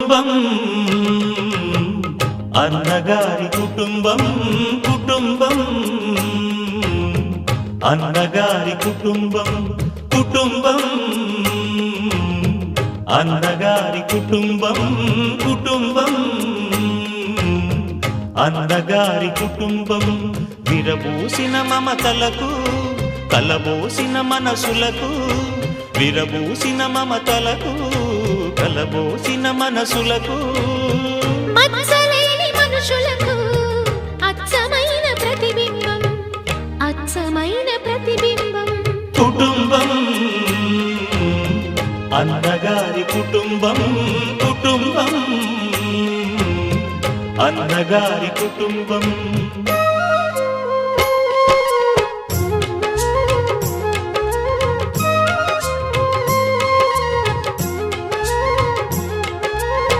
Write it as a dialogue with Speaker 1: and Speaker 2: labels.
Speaker 1: కుటుంబం అన్నగారి కుటుంబం కుటుంబం అన్నగారి కుటుంబం కుటుంబం అన్నగారి కుటుంబం కుటుంబం అన్నగారి కుటుంబం విరబూసిన మమతలకు కలబోసిన మనసులకు విరబూసిన మమతలకు కలబోసిన మనసులకు
Speaker 2: మచ్చలేని మనుషులకు అచ్చమైన ప్రతిబింబం అచ్చమైన ప్రతిబింబం
Speaker 1: కుటుంబం అన్నగారి కుటుంబం కుటుంబం అన్నగారి కుటుంబం